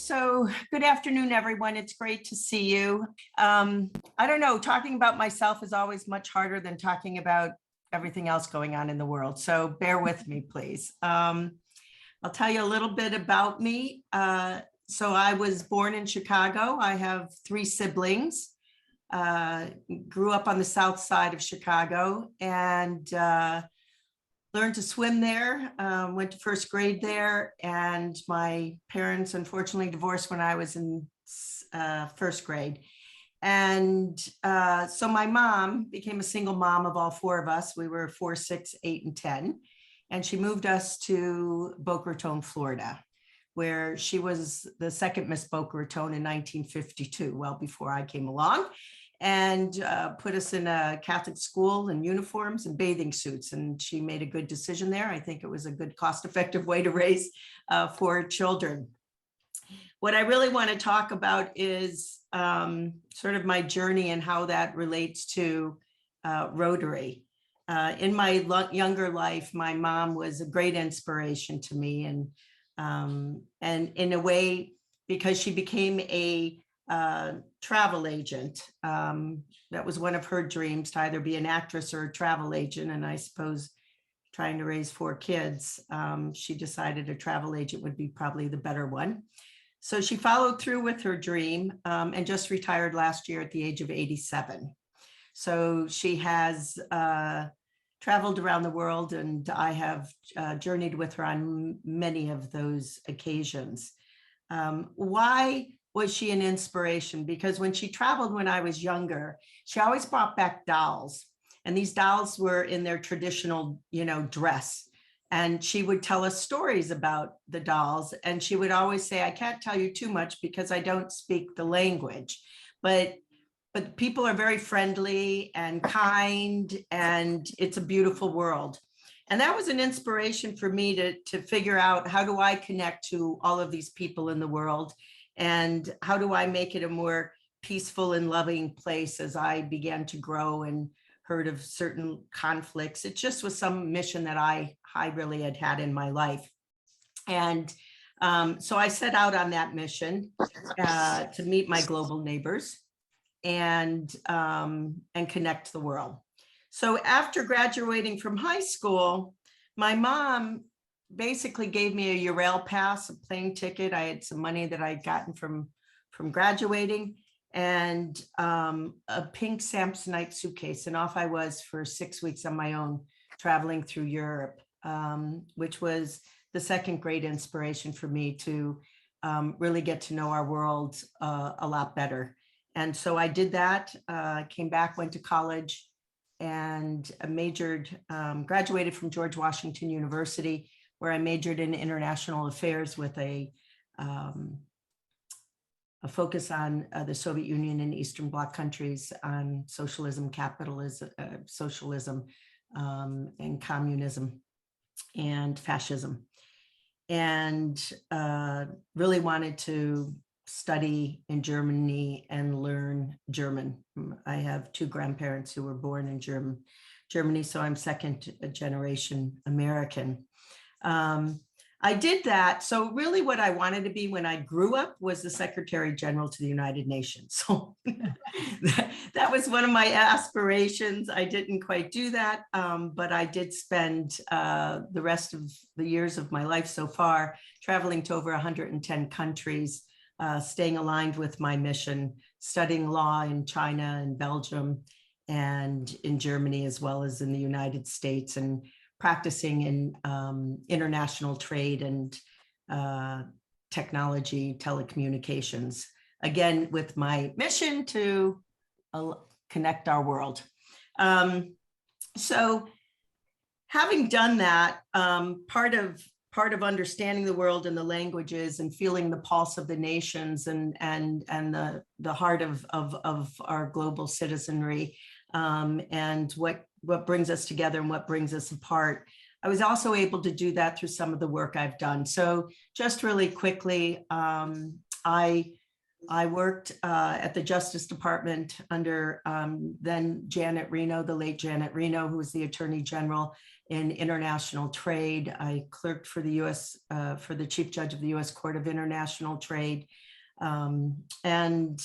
So good afternoon, everyone. It's great to see you. I don't know, talking about myself is always much harder than talking about everything else going on in the world. So bear with me, please. I'll tell you a little bit about me. So I was born in Chicago. I have 3 siblings. Grew up on the south side of Chicago and learned to swim there, went to first grade there, and my parents unfortunately divorced when I was in first grade. And so my mom became a single mom of all 4 of us. We were 4, 6, 8, and 10. And she moved us to Boca Raton, Florida, where she was the second Miss Boca Raton in 1952, well before I came along, and put us in a Catholic school in uniforms and bathing suits. And she made a good decision there. I think it was a good cost-effective way to raise 4 children. What I really want to talk about is sort of my journey and how that relates to Rotary. In my younger life, my mom was a great inspiration to me, and in a way, because she became a travel agent. That was one of her dreams, to either be an actress or a travel agent. And I suppose trying to raise 4 kids, she decided a travel agent would be probably the better one. So she followed through with her dream and just retired last year at the age of 87. So she has traveled around the world, and I have journeyed with her on many of those occasions. Why was she an inspiration? Because when she traveled when I was younger, she always brought back dolls. And these dolls were in their traditional, dress. And she would tell us stories about the dolls. And she would always say, I can't tell you too much because I don't speak the language. But people are very friendly and kind, and it's a beautiful world. And that was an inspiration for me to figure out, how do I connect to all of these people in the world? And how do I make it a more peaceful and loving place as I began to grow and heard of certain conflicts? It just was some mission that I really had in my life. And so I set out on that mission to meet my global neighbors and connect the world. So after graduating from high school, my mom basically gave me a Eurail pass, a plane ticket. I had some money that I had gotten from graduating, and a pink Samsonite suitcase. And off I was for 6 weeks on my own, traveling through Europe, which was the second great inspiration for me to really get to know our world a lot better. And so I did that, came back, went to college, and graduated from George Washington University, where I majored in international affairs with a focus on the Soviet Union and Eastern Bloc countries, on socialism, capitalism, and communism and fascism, and really wanted to study in Germany and learn German. I have 2 grandparents who were born in Germany, so I'm second generation American. I did that. So really what I wanted to be when I grew up was the Secretary General to the United Nations. So that was one of my aspirations. I didn't quite do that, but I did spend the rest of the years of my life so far traveling to over 110 countries, staying aligned with my mission, studying law in China and Belgium and in Germany, as well as in the United States, and practicing in international trade and technology, telecommunications, again, with my mission to connect our world. So having done that, part of understanding the world and the languages and feeling the pulse of the nations and the heart of our global citizenry, and what brings us together and what brings us apart. I was also able to do that through some of the work I've done. So just really quickly, I I worked at the Justice Department under then Janet Reno, the late Janet Reno, who was the Attorney General in international trade. I clerked for the U.S. For the Chief Judge of the U.S. Court of International Trade. And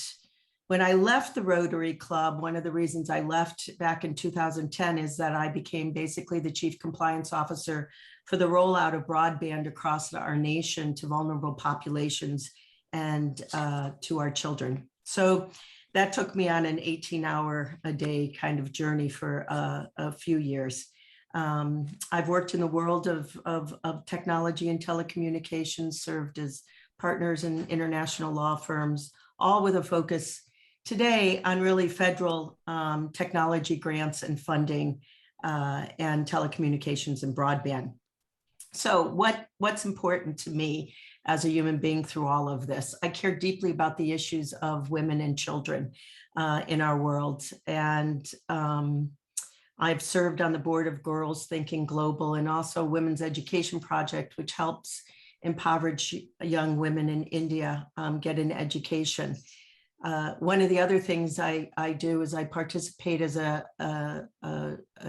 when I left the Rotary Club, one of the reasons I left back in 2010 is that I became basically the Chief Compliance Officer for the rollout of broadband across our nation to vulnerable populations and to our children. So that took me on an 18-hour-a-day kind of journey for a few years. I've worked in the world of technology and telecommunications, served as partners in international law firms, all with a focus today on really federal technology grants and funding and telecommunications and broadband. So what's important to me as a human being through all of this? I care deeply about the issues of women and children in our world. And I've served on the board of Girls Thinking Global and also Women's Education Project, which helps impoverished young women in India get an education. One of the other things I do is I participate as a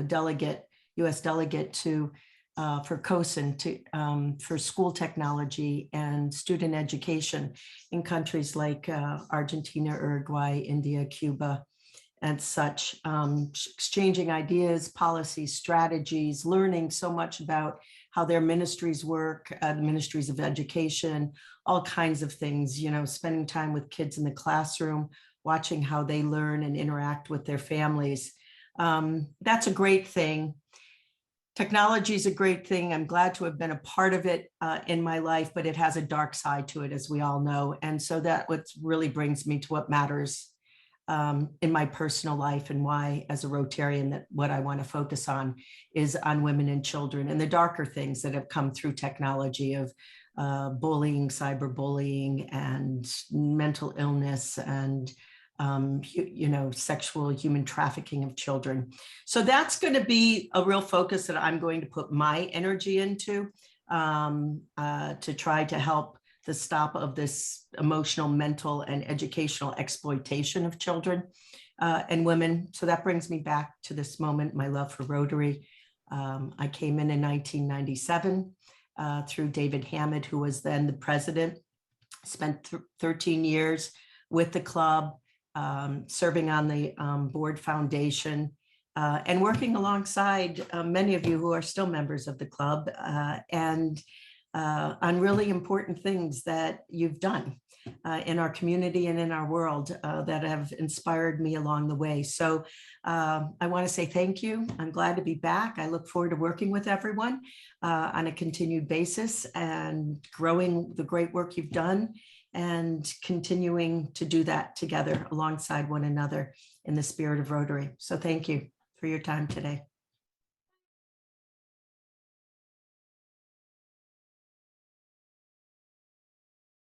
delegate, U.S. delegate to for COSIN, for school technology and student education in countries like Argentina, Uruguay, India, Cuba, and such, exchanging ideas, policies, strategies, learning so much about how their ministries work, the ministries of education, all kinds of things, you know, spending time with kids in the classroom, watching how they learn and interact with their families. That's a great thing. Technology is a great thing. I'm glad to have been a part of it in my life, but it has a dark side to it, as we all know. And so that what really brings me to what matters in my personal life, and why, as a Rotarian, that what I want to focus on is on women and children and the darker things that have come through technology of bullying, cyberbullying, and mental illness, and you know, sexual human trafficking of children. So that's going to be a real focus that I'm going to put my energy into to try to help the stop of this emotional, mental, and educational exploitation of children and women. So that brings me back to this moment, my love for Rotary. I came in 1997 through David Hammond, who was then the president, spent 13 years with the club, serving on the board foundation, and working alongside many of you who are still members of the club, and on really important things that you've done in our community and in our world that have inspired me along the way. So I want to say thank you. I'm glad to be back. I look forward to working with everyone on a continued basis and growing the great work you've done and continuing to do that together alongside one another in the spirit of Rotary. So thank you for your time today.